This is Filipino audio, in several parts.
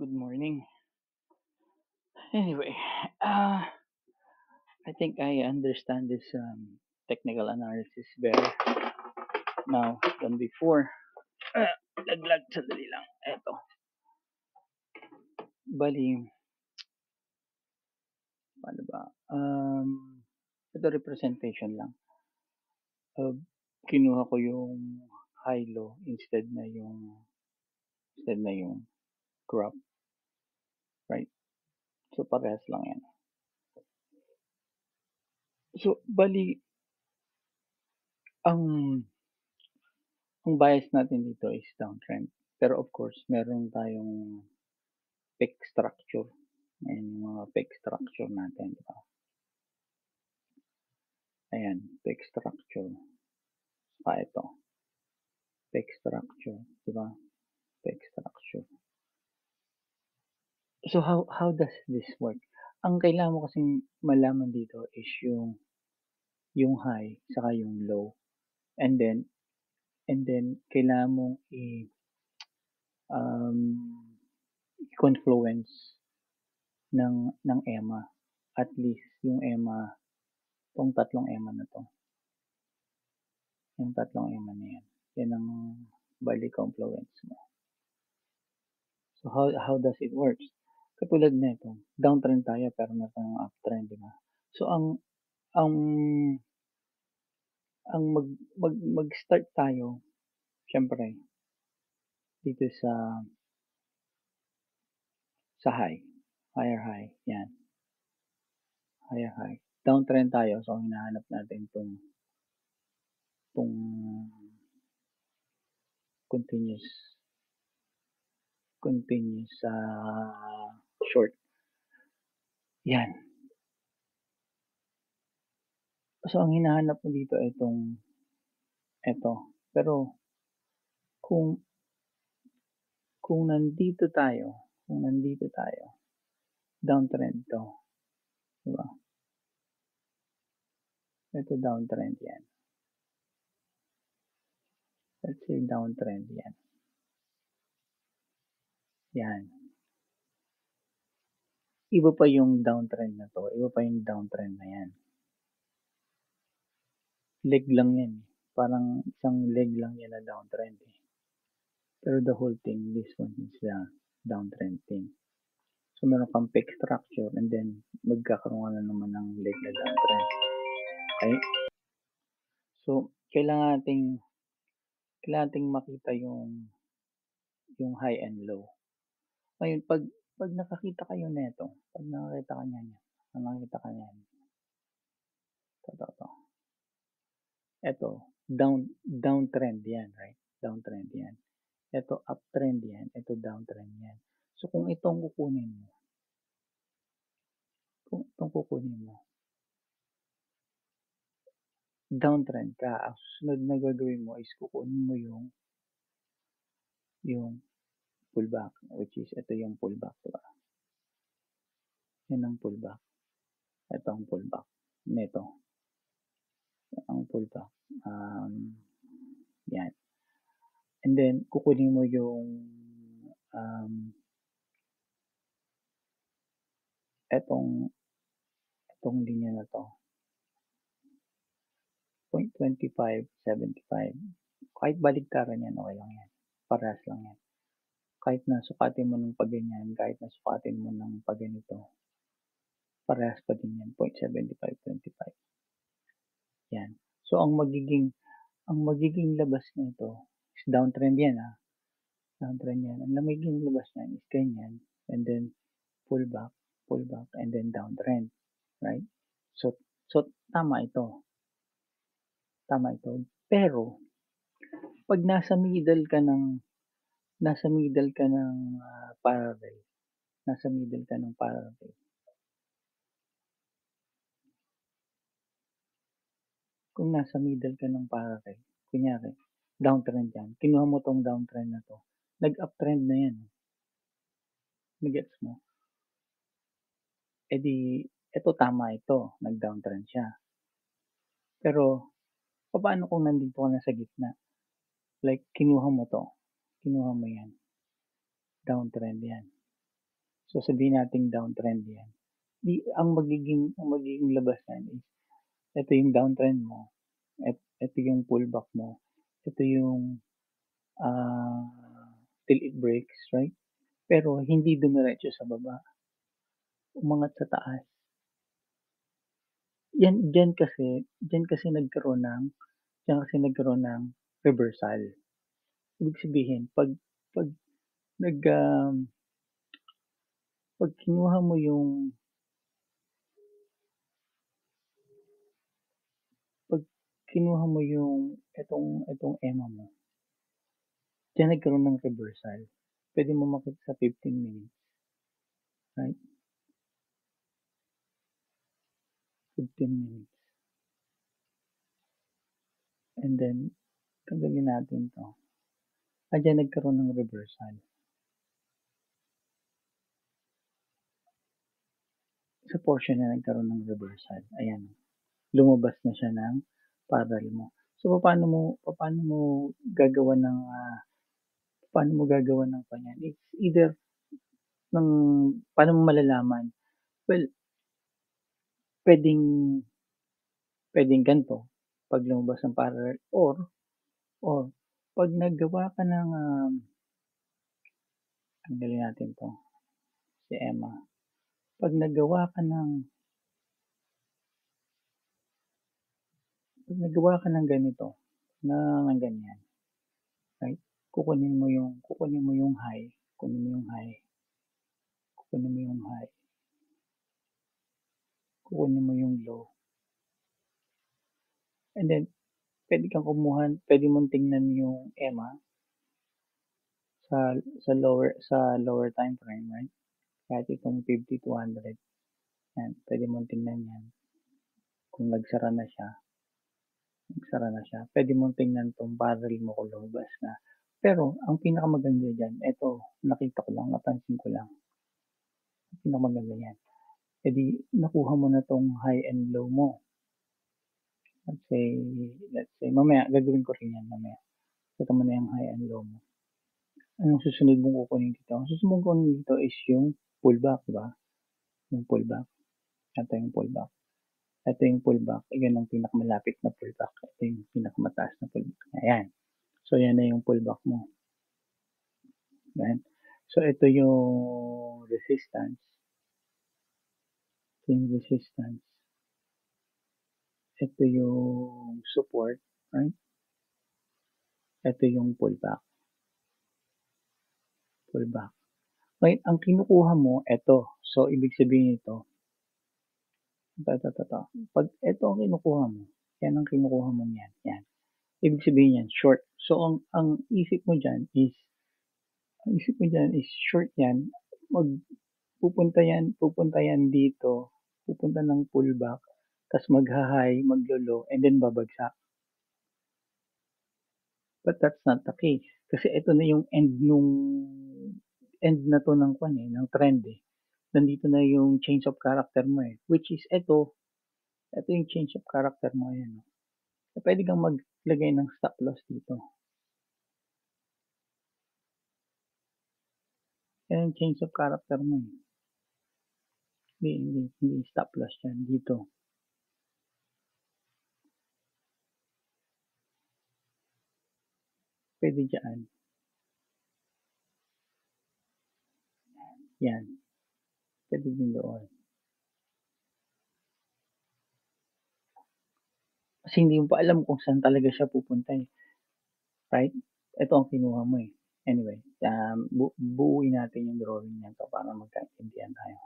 Good morning. Anyway, uh, I think I understand this technical analysis better now than before. Uh, Laglag, sandali lang. Eto. Bali, paano ba? Ito representation lang. Uh, Kinuha ko yung high-low instead na yung crop, right? So, parehas lang yan. So, bali, ang ang bias natin dito is downtrend. Pero of course, meron tayong peak structure. Ayan yung mga peak structure natin, di ba? Ayan, peak structure. Saka ito, peak structure, di ba? Peak structure. So how does this work? Ang kailangan mo kasing malaman dito is yung high saka yung low. And then kailangan mong um, confluence ng EMA. At least yung EMA, tong tatlong EMA na to. Yung tatlong EMA na yan. Yan ang bali confluence mo. So how does it work? Katulad nito, downtrend tayo pero nasa ng uptrend, di ba? So ang ang mag-start tayo syempre dito sa higher high, yan. Higher high. Downtrend tayo, so hinahanap natin tong continuous short. Yan. So ang hinahanap mo dito ay ito. Pero kung nandito tayo, downtrend to, di ba? Ito downtrend yan. Let's say downtrend yan. Yan. Iba pa yung downtrend na to. Iba pa yung downtrend na yan. Leg lang yan. Parang isang leg lang yan na downtrend eh. Pero the whole thing, this one is the downtrend thing. So meron kang peak structure and then magkakaroon ka na naman ng leg na downtrend. Okay? So kailangan nating makita yung high and low. Ngayon, pag nakakita kayo nito, pag nakakita ka niyan, to. Ito, downtrend yan, right? Downtrend yan. Ito, uptrend yan. Ito, downtrend yan. So, kung itong kukunin mo, downtrend ka, ang susunod na gagawin mo is kukunin mo yung pullback, which is ito yung pullback, diba? Yan ang pullback. Ito ang pullback. Neto. Ang pullback. Yan. And then, kukunin mo yung etong linya na to. 0.2575. Kahit baligtaran yan, okay lang yan. Parehas lang yan. Kahit na sukatin mo ng pagganyan, kahit na sukatin mo ng pagganito, parehas pa din yan. 0.7525. Yan. So, ang magiging labas nito is downtrend yan, ha? Downtrend yan. Ang magiging labas niyan is ganyan. And then, pullback, and then downtrend. Right? So tama ito. Pero, pag nasa middle ka ng parallel, kung nasa middle ka ng parallel, kunyari, downtrend yan, kinuha mo tong downtrend na to, nag-uptrend na yan. Nagets mo? E di, ito tama ito, nag-downtrend siya. Pero, paano kung nandito ka na sa gitna? Like, kinuha mo yan. Downtrend yan. So sabihin nating downtrend yan. Ang magiging labas yan is ito yung downtrend mo, ito yung pullback mo, ito yung uh, till it breaks, right? Pero hindi dumiretso sa baba, umangat sa taas. Diyan kasi nagkaroon ng reversal. Ibig sabihin, pag nag pag kinuha mo yung itong EMA mo, diyan nagkaroon ng reversal. Pwede mo makita sa 15 minutes, right? 15 minutes. And then, tanggalin natin to. Diyan nagkaroon ng reversal. Sa portion na nagkaroon ng reversal, ayan, lumabas na siya ng parallel mo. So, paano mo gagawa ng kanyan? It's either paano mo malalaman? Well, pwedeng ganito, pag lumabas ng parallel, or pag naggawa ka ng, tanggalin natin to, si Emma. Pag naggawa ka ng ganito, ng ganyan, right? Kukunin mo yung high, kukunin mo yung low. And then, pwede mong tingnan yung EMA sa lower time frame, right? Kahit itong 50 to 100. Yan, pwede mong tingnan yan. Kung nagsara na siya. Pwede mong tingnan tong barrel mo kung lumabas na. Pero, ang pinakamaganda dyan, ito, nakita ko lang, napansin ko lang. Ang pinakamaganda yan. E di, nakuha mo na tong high and low mo. Let's say, mamaya, gagawin ko rin yan mamaya. Ito mo na yung high and low mo. Anong susunod mong kukunin dito? Ang susunod mong kukunin dito is yung pullback, diba? Yung pullback. Ito yung pullback. Yan ang pinakamalapit na pullback. Ito yung pinakamataas na pullback. Ayan. So, yan na yung pullback mo. Ayan. So, ito yung resistance. Ito yung support, right? Ito yung pullback. Right? Ang kinukuha mo, ito. So, ibig sabihin ito. Pag ito ang kinukuha mo, yan ang kinukuha mo yan. Yan. Ibig sabihin yan, short. So, ang isip mo dyan is short yan. Pupunta yan dito. Pupunta ng pullback. Tapos magha-high, maglo-low, and then babagsak. But that's not the case. Kasi ito na yung end na to ng trend eh. Nandito na yung change of character mo eh. Which is ito yung change of character mo. Ayan. So, pwede kang maglagay ng stop loss dito. Yan yung change of character mo eh. Hindi stop loss yan. Dito. Pwede dyan. Yan. Pwede din doon. Kasi hindi mo pa alam kung saan talaga siya pupunta eh. Right? Ito ang kinuha mo eh. Anyway, buuin natin yung drawing niya to para magkaintindihan tayo.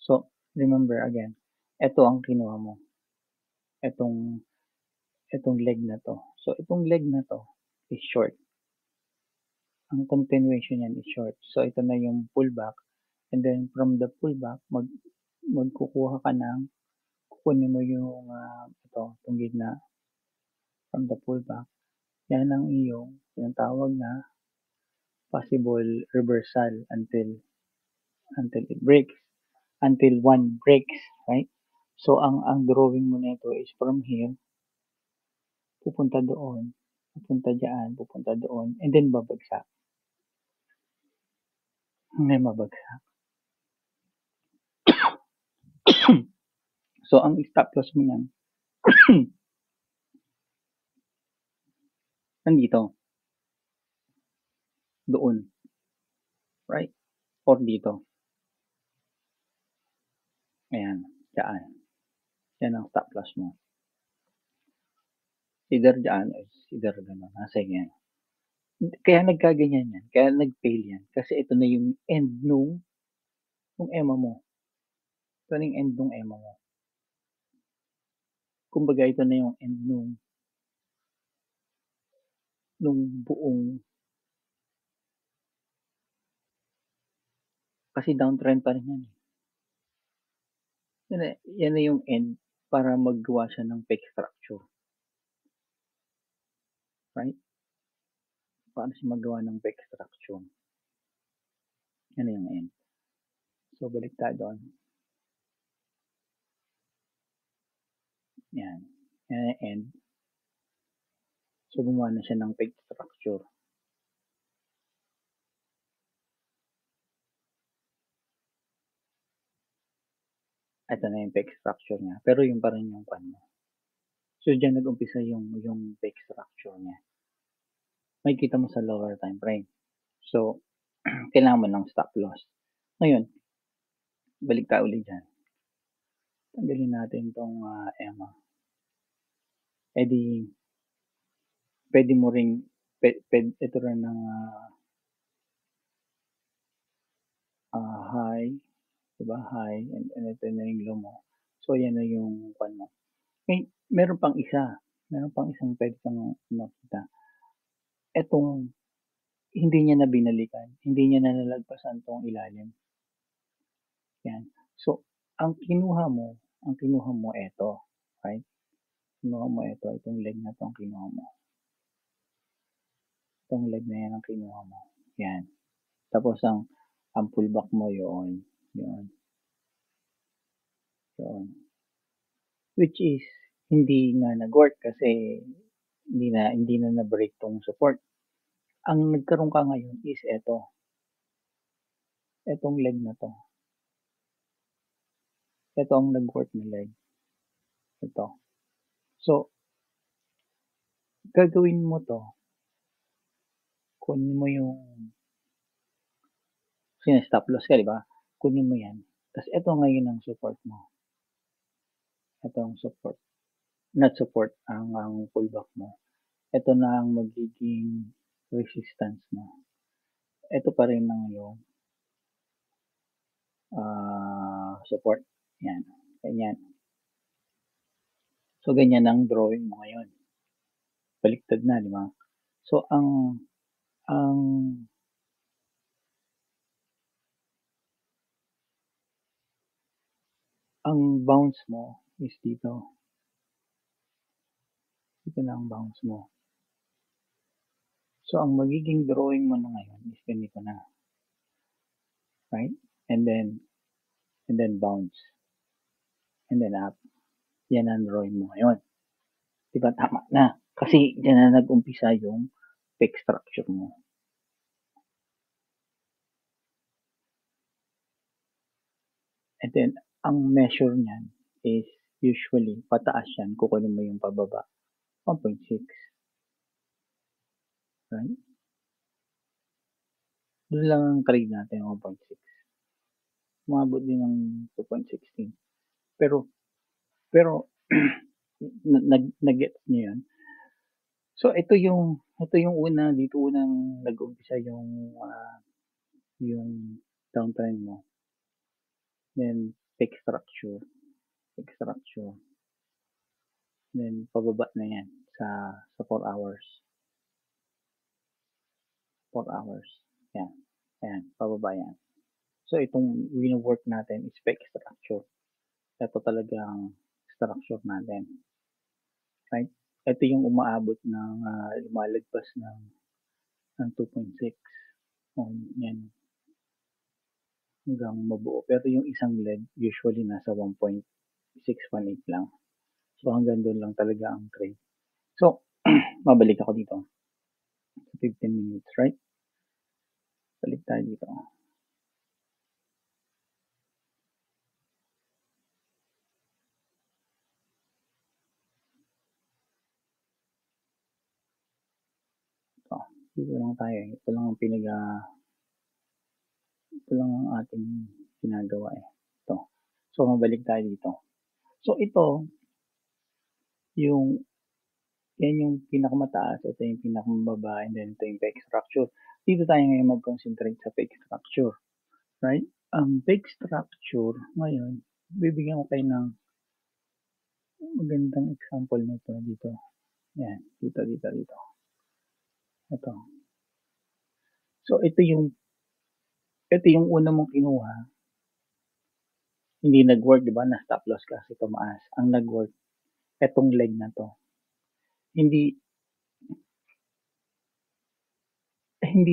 So, remember again, ito ang kinuha mo. Itong leg na to. So, itong leg na to is short. Ang continuation yan is short. So, ito na yung pullback. And then, from the pullback, magkukuha ka ng, kukunin mo yung, itong gitna. From the pullback. Yan ang iyong tawag na possible reversal until it breaks. Until one breaks, right? So, ang drawing mo nito is from here, pupunta doon, pupunta diyan, pupunta doon, and then babagsak. Hanggang mabagsak. So, ang stop loss mo niyan, nandito, doon, right? Or dito. Ayan, dyan. Yan ang stop loss mo. Either dyan or either gano'n. Nasa yan. Kaya nagkaganyan yan. Kaya nag-fail yan. Kasi ito na yung end nung EMA mo. Ito na yung end nung EMA mo. Kumbaga, ito na yung end nung buong, kasi downtrend pa rin yan. Yan na yung end para maggawa siya ng fake structure. Right? Paano siya magawa ng fake structure? Yan na yung end. So, balik tayo doon. Yan. Yan na yung end. So, gumawa na siya ng fake structure. Ito na yung fake structure niya. Pero yung pa rin yung pan mo. So, dyan nag-umpisa yung fake structure niya. May kita mo sa lower time frame. So, kailangan mo ng stop loss. Ngayon, balik tayo ulit dyan. Tanggalin natin itong EMA. E di, pwede mo ring, ito rin ng high, diba? High, and ito na yung low mo. So, yan na yung pan mo. Okay, meron pang isa. Meron pang isang pwede kang makita. Etong, hindi niya na binalikan. Hindi niya na nalagpasan tong ilalim. Yan. So, ang kinuha mo ito. Right? Kinuha mo ito. Itong leg na itong kinuha mo. Itong leg na yan ang kinuha mo. Yan. Tapos, ang pullback mo yun. Which is, hindi nga nag-work kasi hindi na na-break tong support. Ang nagkaroon ka ngayon is ito. Itong leg na to. Ito ang nag-work na leg. Ito. So, gagawin mo to. Kunin mo yung stop loss ka, di ba? Kunin mo yan. Tapos ito ngayon ang support mo. Ito ang support. Not support, ang pullback mo. Ito na ang magiging resistance mo. Ito pa rin ang yung support. Yan. Ganyan. So, ganyan ang drawing mo ngayon. Baliktad na, di ba? So, ang bounce mo is dito. Dito na ang bounce mo. So, ang magiging drawing mo na ngayon is ganito na. Right? And then bounce. And then up. Yan ang drawing mo ngayon. Diba? Tama na. Kasi dyan na nag-umpisa yung fake structure mo. And then, ang measure niyan is usually pataas yan. Kukunin mo yung pababa. 1.6. Right? Doon lang ang trade natin, 1.6. Umabot din ng 2.16. Pero, nag-get niyo yan. So, ito yung una, dito unang nag-umpisa yung downtrend mo. Then, fake structure. Then, pababa na yan sa 4 hours. 4 hours. Yan. Ayan, pababa yan. So, itong wino-work natin is fake structure. Ito talagang structure natin. Right? Ito yung umaabot ng lumalagpas ng 2.6. Yan. Hanggang mabuo. Pero yung isang leg, usually nasa 1.618 lang. So, hanggang doon lang talaga ang trade. So, mabalik ako dito sa 15 minutes, right? Balik tayo dito. Ito, dito lang tayo. Ito lang ang ito lang ang ating ginagawa eh. Ito. So, mabalik tayo dito. So, ito, yung, yan yung pinakamataas, ito yung pinakamababa, and then ito yung peg structure. Dito tayo ngayon mag-concentrate sa peg structure, right? Ang peg structure, ngayon, bibigyan ko kayo ng magandang example nito dito. Yan, dito. Ito. So, ito yung una mong kinuha, hindi nag-work, di ba? Na stop loss kasi tumaas. Ang nag-work, etong leg na to. Hindi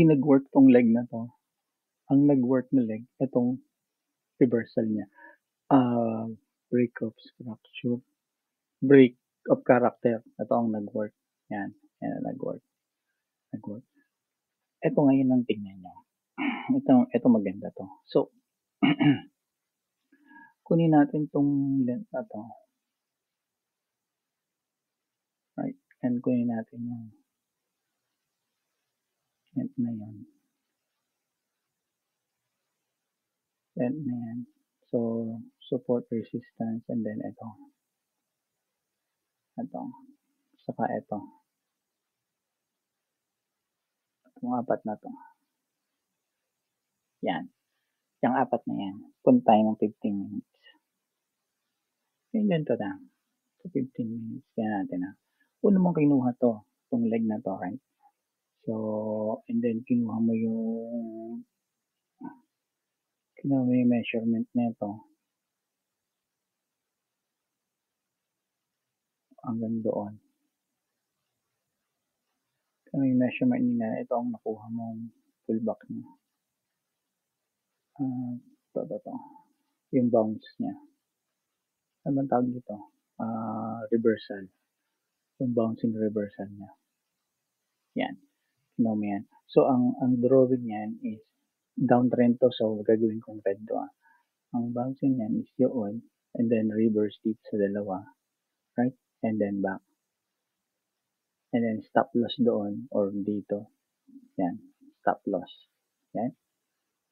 nag-work tong leg na to. Ang nag-work na leg, etong reversal niya. Break of structure. Break of character. Ito ang nag-work. Yan ang nag-work. Ito ngayon ang tingnan nyo. Ito maganda to. So, kunin natin tong length na to. Right? And kunin natin yung length na yan. Length na yan. So, support resistance and then ito. Saka ito. Itong apat na to. Yan. Yung apat na yan. Punta tayo ng 15 minutes. Yung ganito lang. So, 15 minutes. Yan natin na. Una mong kinuha to. Itong leg na to, right? So, and then kinuha mo yung measurement na ito. Hanggang doon. Yung measurement niya, ito ang nakuha mong pullback niya. Ito. Yung bounce niya. Ano bang tawag dito? Reversal. Yung bouncing reversal niya. Yan. Kinuha mo yan. So, ang drawing niyan is downtrend to. So, gagawin kong red to. Ang bouncing niyan is yun. And then reverse dito sa dalawa. Right? And then back. And then stop loss doon or dito. Yan. Stop loss. Yan.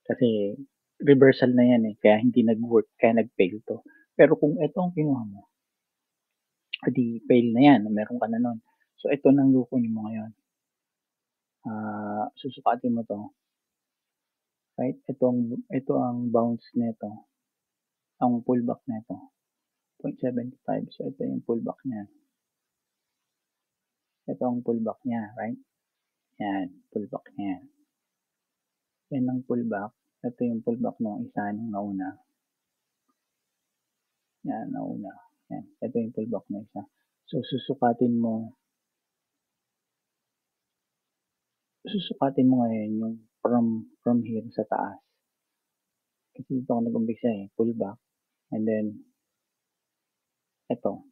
Kasi reversal na yan eh. Kaya hindi nag-work. Kaya nag-fail to. Pero kung ito ang kinuha mo, di fail na yan. Meron ka na nun. So, ito nang lukunin mo ngayon. Susukatin mo to. Right? Ito ang bounce nito. Ang pullback nito. 0.75. So, ito yung pullback niya. Ito ang pullback niya. Right? Yan. Pullback niya. Yan ang pullback. Ito yung pullback ng isa ng nauna. Yan, nauna. Yan. Ito yung pullback ng isa. So, susukatin mo ngayon yung from here sa taas. Kasi dito ako nag-umpisa eh. Pullback. And then, ito.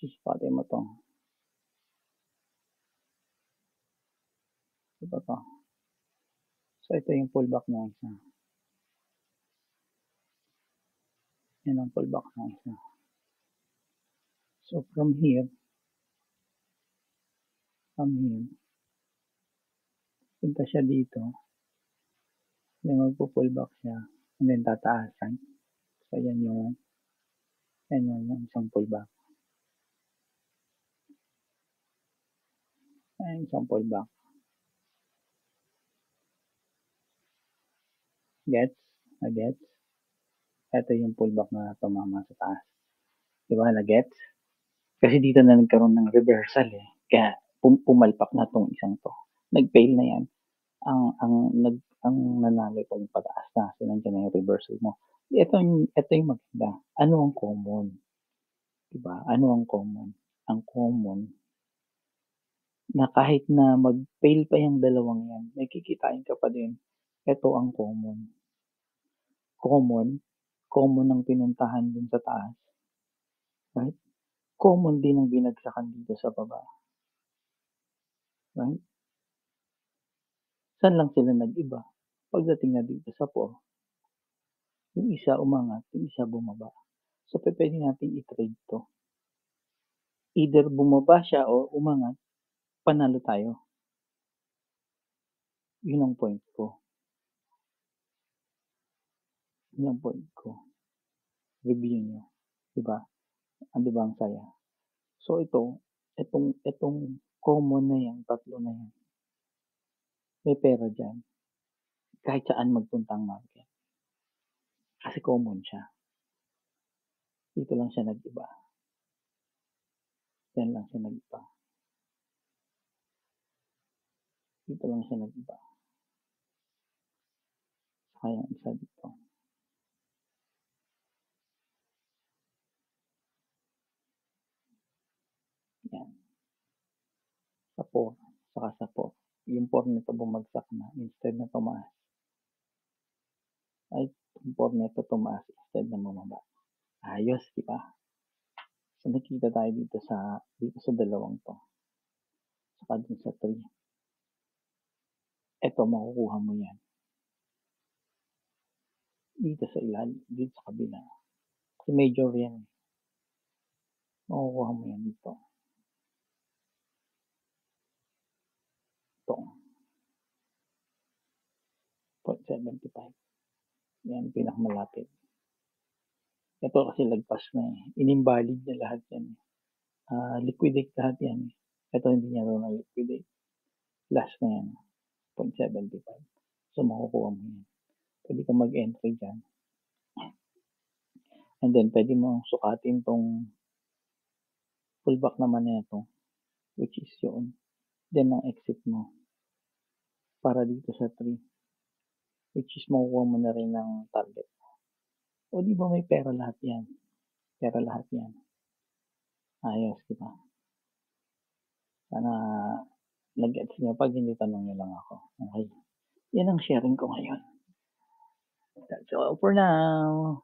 Susukatin mo to. Ito to. So, ito yung pullback ng isa. Yan ang pullback ng isa. So, from here, punta siya dito. Then, magpo-pullback siya. And then, tataasan. So, yan yung isang pullback. Ayan, isang pullback. Gets? Na-gets? Ito yung pullback na tumama sa taas. Diba? Na-gets? Kasi dito na nagkaroon ng reversal eh. Kaya pumalpak na tong isang to. Nag-fail na yan. Ang nanalo itong pataas na. So, nandiyan na yung reversal mo. Ito yung maganda. Ano ang common? Diba? Ano ang common? Ang common na kahit na mag-fail pa yung dalawang yan, may kikitain ka pa din. Ito ang common. Common ang pinuntahan dun sa taas. Right? Common din ang binagsakan dito sa baba. right? Saan lang sila nag-iba? Pagdating na dito sa 4, yung isa umangat, yung isa bumaba. So, pupuwede nating i-trade 'to. Either bumaba siya o umangat, panalo tayo. Yun ang point ko. Yun ang point ko. Review niyo, 'di ba? 'Di ba ang saya? So itong common na 'yan, tatlo na 'yan, may pera diyan. Kahit saan magpunta ang market. Kasi common siya. Dito lang siya nag-iba. Diyan lang siya nag-iba. Dito lang siya nag-iba. Saka yung isa dito. Yan. Sa 4, saka sa 4. Yung 4 nito bumagsak na instead na tumaas. Ay, yung 4 nito tumaas instead na bumaba. Ayos, di ba? So nakita tayo dito sa dalawang to. Saka dun sa 3. Ito makukuha mo yan. Dito sa ilalim, dito sa kabila. Kasi major yan. Makukuha mo yan dito. Ito. 0.75. Yan, pinakamalapit. Ito kasi lagpas na eh. Inimbalid na lahat yan. Liquidate lahat yan. Ito hindi niya rin na-liquidate. Last na yan. 0.75. So, makukuha mo yan. Pwede ka mag-entry dyan. And then, pwede mo sukatin tong pullback naman na ito, which is yun. Then, ang exit mo. Para dito sa 3. Which is makukuha mo na rin ng target. O, di ba may pera lahat yan? Pera lahat yan. Ayos, di ba? Sana nag-gets nyo. Pag hindi, tanong nyo lang ako. Okay. Yan ang sharing ko ngayon. That's all for now.